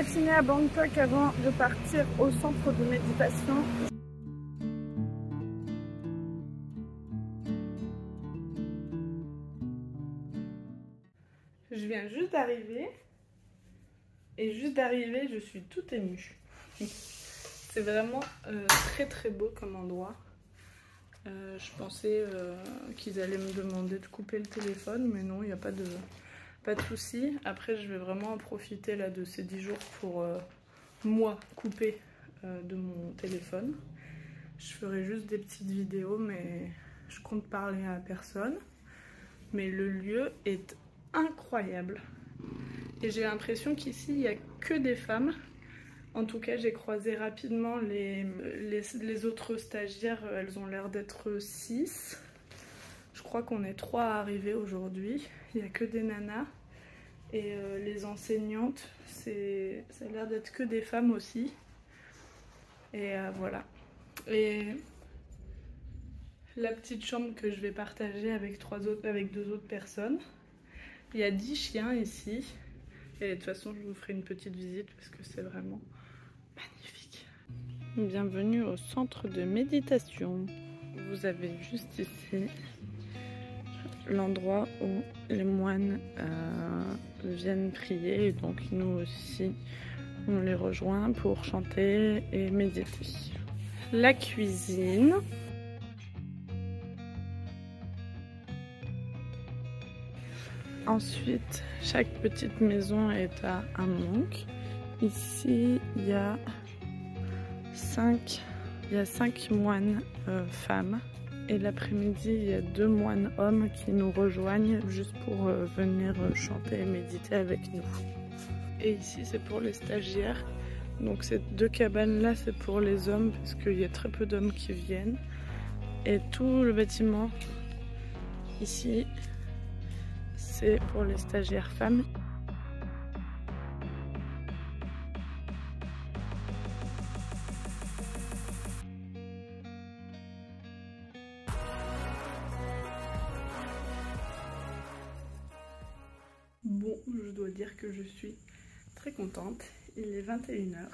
matinée à Bangkok avant de partir au centre de méditation. Je viens juste d'arriver et juste d'arriver je suis toute émue. C'est vraiment très très beau comme endroit. Je pensais qu'ils allaient me demander de couper le téléphone, mais non, il n'y a pas de souci. Après, je vais vraiment en profiter là de ces 10 jours pour moi couper de mon téléphone. Je ferai juste des petites vidéos, mais je compte parler à personne. Mais le lieu est incroyable. Et j'ai l'impression qu'ici, il n'y a que des femmes. En tout cas, j'ai croisé rapidement les autres stagiaires. Elles ont l'air d'être 6. Je crois qu'on est 3 à arriver aujourd'hui. Il n'y a que des nanas. Et les enseignantes, ça a l'air d'être que des femmes aussi. Et voilà. Et la petite chambre que je vais partager avec 2 autres personnes. Il y a 10 chiens ici. Et de toute façon, je vous ferai une petite visite parce que c'est vraiment magnifique. Bienvenue au centre de méditation. Vous avez juste ici l'endroit où les moines viennent prier. Et donc nous aussi, on les rejoint pour chanter et méditer. La cuisine. Ensuite, chaque petite maison est à un monk. Ici, il y a 5 moines femmes. Et l'après-midi, il y a 2 moines hommes qui nous rejoignent juste pour venir chanter et méditer avec nous. Et ici, c'est pour les stagiaires. Donc ces 2 cabanes-là, c'est pour les hommes parce qu'il y a très peu d'hommes qui viennent. Et tout le bâtiment, ici, c'est pour les stagiaires femmes. Bon, je dois dire que je suis très contente. Il est 21 h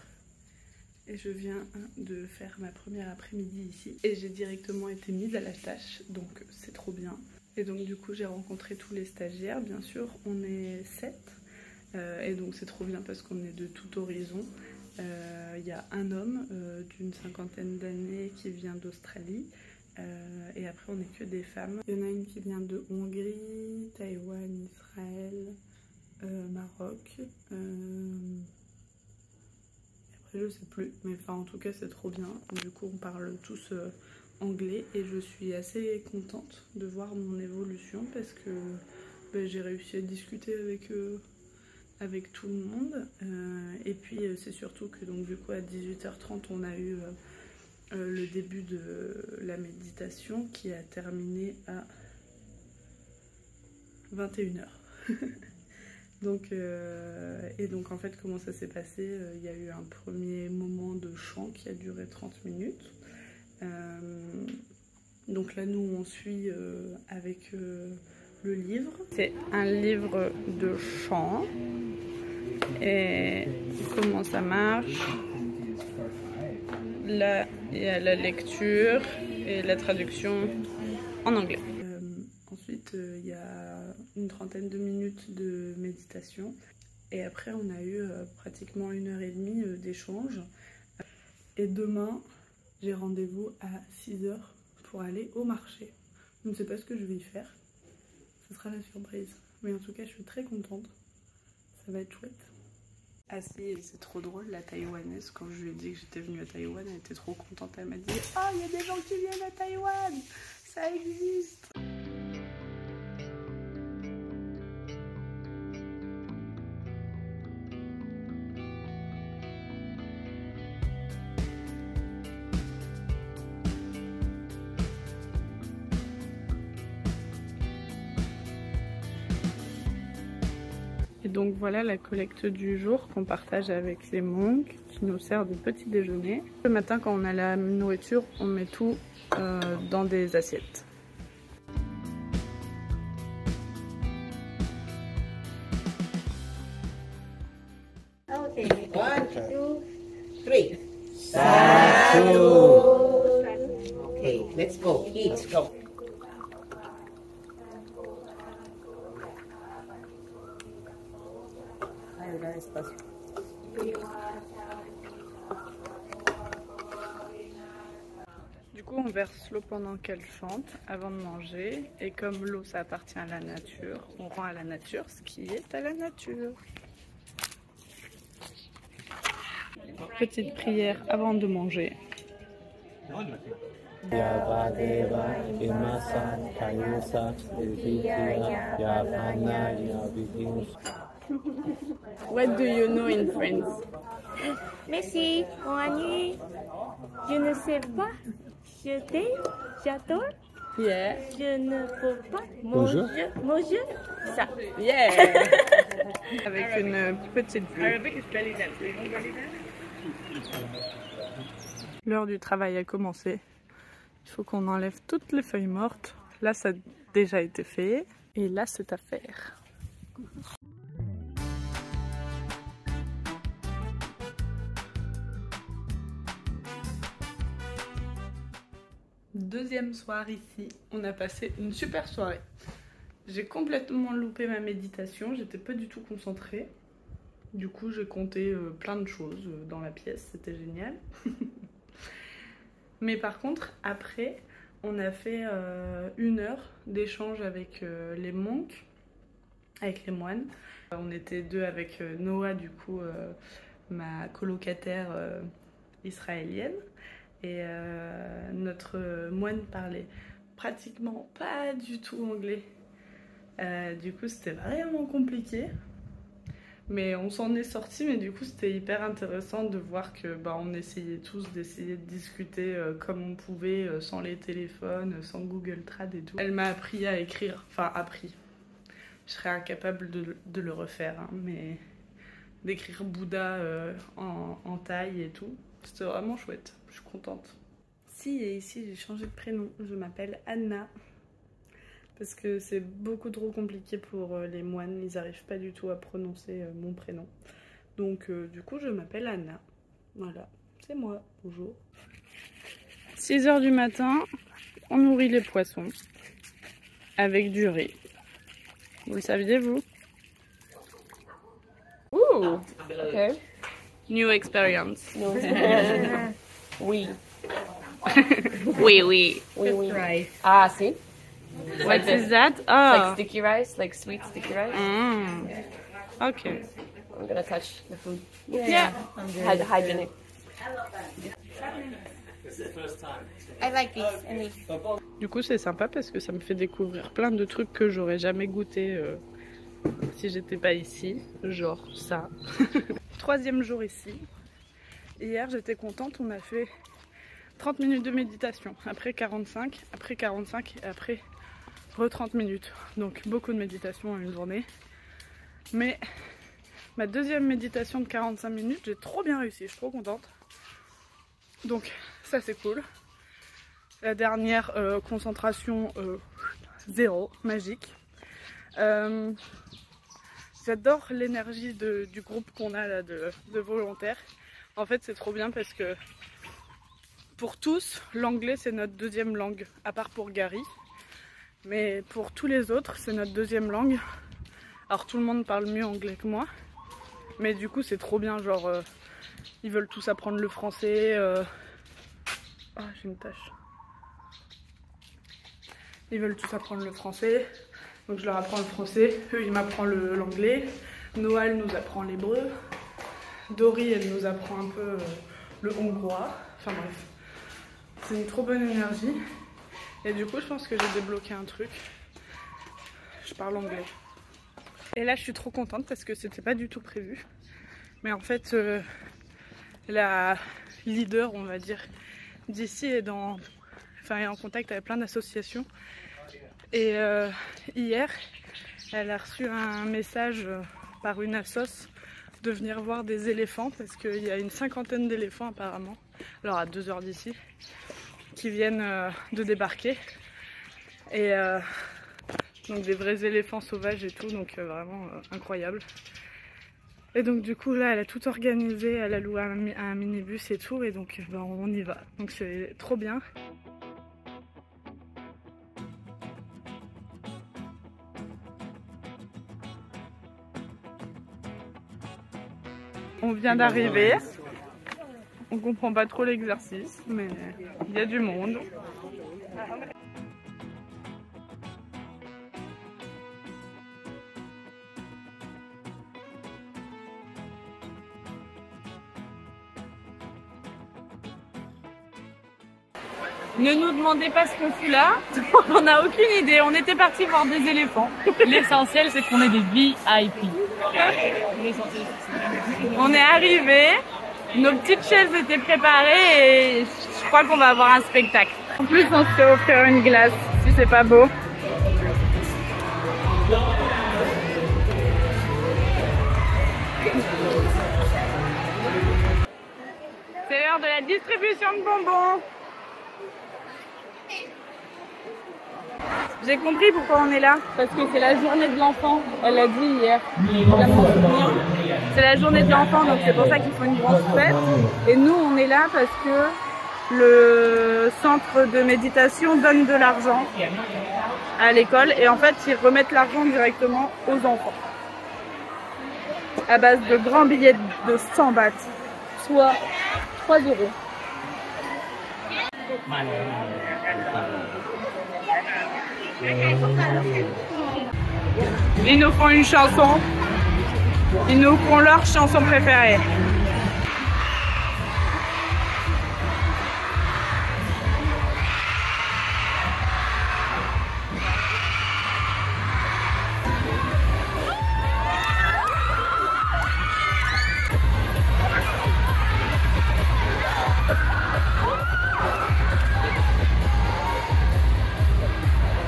et je viens de faire ma première après-midi ici. Et j'ai directement été mise à la tâche, donc c'est trop bien. Et donc du coup j'ai rencontré tous les stagiaires, bien sûr, on est 7. Et donc c'est trop bien parce qu'on est de tout horizon. Il y a un homme d'une 50aine d'années qui vient d'Australie. Et après on n'est que des femmes. Il y en a une qui vient de Hongrie, Taïwan, Israël, Maroc. Après je sais plus, mais enfin en tout cas c'est trop bien. Du coup on parle tous anglais et je suis assez contente de voir mon évolution parce que j'ai réussi à discuter avec tout le monde. Et puis c'est surtout que donc du coup à 18h30 on a eu le début de la méditation qui a terminé à 21 h. Donc, et donc en fait comment ça s'est passé, il y a eu un premier moment de chant qui a duré 30 minutes. Donc là nous on suit avec le livre. C'est un livre de chant. Et comment ça marche? Là il y a la lecture et la traduction en anglais. Ensuite il y a une 30aine de minutes de méditation. Et après on a eu pratiquement 1h30 d'échange. Et demain j'ai rendez-vous à 6 h pour aller au marché. Je ne sais pas ce que je vais y faire. Ce sera la surprise. Mais en tout cas je suis très contente. Ça va être chouette. Ah si, c'est trop drôle, la taïwanaise, quand je lui ai dit que j'étais venue à Taïwan, elle était trop contente. Elle m'a dit « Oh, il y a des gens qui viennent à Taïwan, ça existe !» Et donc voilà la collecte du jour qu'on partage avec les monks, qui nous sert de petit déjeuner. Le matin quand on a la nourriture, on met tout dans des assiettes. Okay. 3. Satu. Okay, let's go. Eat. Go. Du coup, on verse l'eau pendant qu'elle chante avant de manger. Et comme l'eau, ça appartient à la nature, on rend à la nature ce qui est à la nature. Petite prière avant de manger. What do you know in French? Merci, bonne nuit. Je ne sais pas. Je t'aime, j'adore. Yeah. Je ne peux pas. Bonjour. Bonjour. Ça. Yeah. Avec une petite vue. L'heure du travail a commencé. Il faut qu'on enlève toutes les feuilles mortes. Là, ça a déjà été fait. Et là, c'est à faire. Deuxième soir ici. On a passé une super soirée. J'ai complètement loupé ma méditation. J'étais pas du tout concentrée. Du coup, j'ai compté plein de choses dans la pièce. C'était génial. Mais par contre, après, on a fait 1 heure d'échange avec les monks, avec les moines. On était 2 avec Noah, du coup, ma colocataire israélienne. Et notre moine parlait pratiquement pas du tout anglais. Du coup, c'était vraiment compliqué. Mais on s'en est sorti, mais du coup c'était hyper intéressant de voir que on essayait tous d'essayer de discuter comme on pouvait, sans les téléphones, sans Google Trad et tout. Elle m'a appris à écrire, enfin appris. Je serais incapable de le refaire, hein, mais d'écrire Bouddha en thaï et tout, c'était vraiment chouette, je suis contente. Si, et ici j'ai changé de prénom, je m'appelle Anna. Parce que c'est beaucoup trop compliqué pour les moines, ils n'arrivent pas du tout à prononcer mon prénom. Donc du coup je m'appelle Anna. Voilà, c'est moi, bonjour. 6 h du matin, on nourrit les poissons avec du riz. Vous le saviez vous? Ouh, ok. New experience. Oui. Oui, oui. Oui, oui. Ah, see? What is that? Like Oh. sticky rice, like sweet sticky rice. Mm. Okay. I'm gonna touch the food. Yeah. Hygienic. I like this. And this. Du coup c'est sympa parce que ça me fait découvrir plein de trucs que j'aurais jamais goûté si j'étais pas ici, genre ça. 3e jour ici. Hier j'étais contente, on a fait 30 minutes de méditation, après 45 et après 30 minutes. Donc beaucoup de méditation en une journée. Mais ma 2e méditation de 45 minutes, j'ai trop bien réussi, je suis trop contente. Donc ça c'est cool. La dernière concentration 0, magique. J'adore l'énergie du groupe qu'on a là de volontaires. En fait c'est trop bien parce que pour tous, l'anglais c'est notre 2e langue, à part pour Gary. Mais pour tous les autres, c'est notre 2e langue. Alors tout le monde parle mieux anglais que moi. Mais du coup c'est trop bien, genre ils veulent tous apprendre le français. Ah, j'ai une tache. Ils veulent tous apprendre le français. Donc je leur apprends le français, eux ils m'apprennent l'anglais. Noah elle nous apprend l'hébreu. Dory elle nous apprend un peu le hongrois. Enfin bref. C'est une trop bonne énergie. Et du coup je pense que j'ai débloqué un truc. Je parle anglais. Et là je suis trop contente parce que c'était pas du tout prévu. Mais en fait la leader on va dire d'ici est en contact avec plein d'associations. Et hier elle a reçu un message par une assoce de venir voir des éléphants parce qu'il y a une 50aine d'éléphants apparemment, alors à 2 heures d'ici, qui viennent de débarquer. Et donc des vrais éléphants sauvages et tout, donc vraiment incroyable. Et donc du coup là elle a tout organisé, elle a loué un minibus et tout, et donc ben, on y va. Donc c'est trop bien. On vient d'arriver. On comprend pas trop l'exercice, mais il y a du monde. Ne nous demandez pas ce qu'on fout là, on n'a aucune idée, on était parti voir des éléphants. L'essentiel, c'est qu'on ait des VIP. On est arrivés, nos petites chaises étaient préparées et je crois qu'on va avoir un spectacle. En plus, on se fait offrir une glace, si c'est pas beau. C'est l'heure de la distribution de bonbons. J'ai compris pourquoi on est là, parce que c'est la journée de l'enfant, elle l'a dit hier. C'est la journée de l'enfant, donc c'est pour ça qu'il faut une grande fête. Et nous, on est là parce que le centre de méditation donne de l'argent à l'école et en fait, ils remettent l'argent directement aux enfants. À base de grands billets de 100 bahts, soit 3 €. Ils nous font une chanson. Ils nous font leur chanson préférée.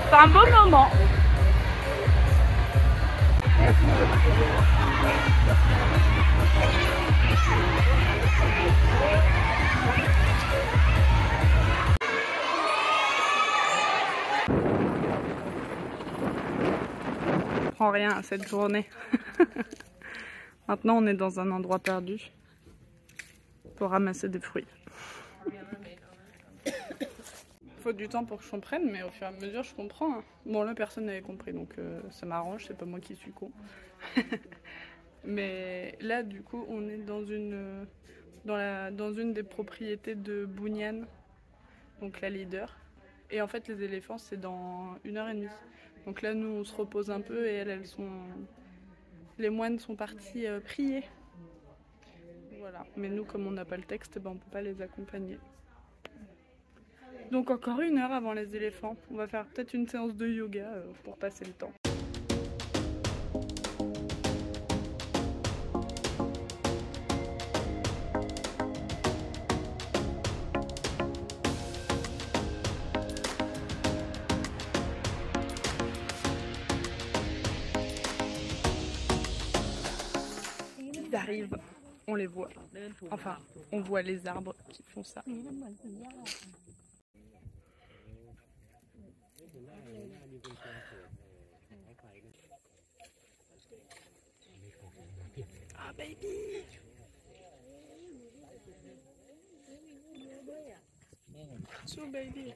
C'est un beau moment. Je prends rien à cette journée. Maintenant, on est dans un endroit perdu pour ramasser des fruits. Il faut du temps pour que je comprenne, mais au fur et à mesure, je comprends. Hein. Bon, là, personne n'avait compris, donc ça m'arrange, c'est pas moi qui suis con. Mais là, du coup, on est dans une des propriétés de Bunyan, donc la leader. Et en fait, les éléphants, c'est dans 1h30. Donc là, nous, on se repose un peu et les moines sont partis prier. Voilà. Mais nous, comme on n'a pas le texte, ben, on ne peut pas les accompagner. Donc encore 1 heure avant les éléphants. On va faire peut-être une séance de yoga pour passer le temps. Ils arrivent, on les voit. Enfin, on voit les arbres qui font ça. Ah baby! So baby!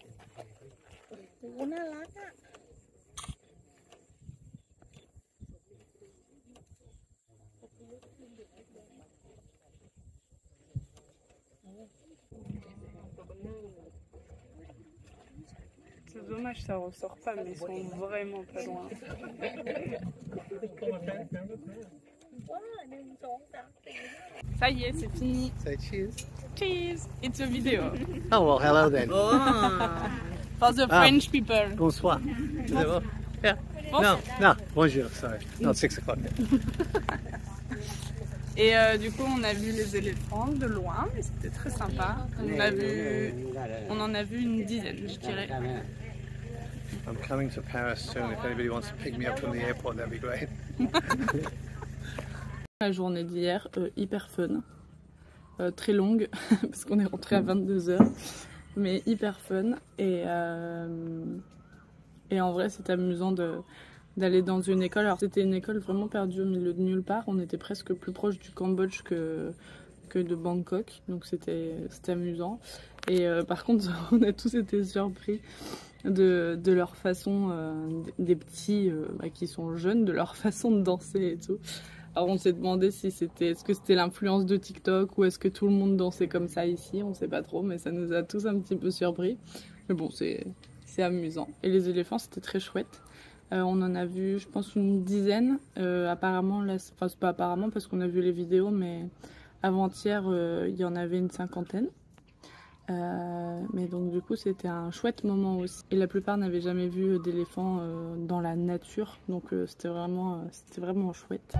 C'est dommage, ça ressort pas, mais ils sont vraiment pas loin. Ça y est, c'est fini. Say cheers. Cheese! It's a video. Oh, well, hello then. For the French people. Bonsoir. Yeah. No, no, bonjour, sorry. Not 6 o'clock. Et du coup, on a vu les éléphants de loin, mais c'était très sympa. On en a vu une dizaine, je dirais. I'm coming to Paris soon. If anybody wants to pick me up from the airport, that'd be great. La journée d'hier, hyper fun. Très longue, parce qu'on est rentré à 22 h, mais hyper fun. Et en vrai, c'est amusant d'aller dans une école. Alors c'était une école vraiment perdue au milieu de nulle part. On était presque plus proche du Cambodge que de Bangkok, donc c'était amusant. Et par contre, on a tous été surpris de leur façon, des petits qui sont jeunes, de leur façon de danser et tout. Alors on s'est demandé si est-ce que c'était l'influence de TikTok ou est-ce que tout le monde dansait comme ça ici, on sait pas trop, mais ça nous a tous un petit peu surpris. Mais bon, c'est amusant. Et les éléphants, c'était très chouette. On en a vu, je pense, une dizaine. Apparemment, là, enfin c'est pas apparemment parce qu'on a vu les vidéos, mais avant-hier, il y en avait une 50aine. Mais donc du coup c'était un chouette moment aussi. Et la plupart n'avaient jamais vu d'éléphants dans la nature, donc c'était vraiment chouette.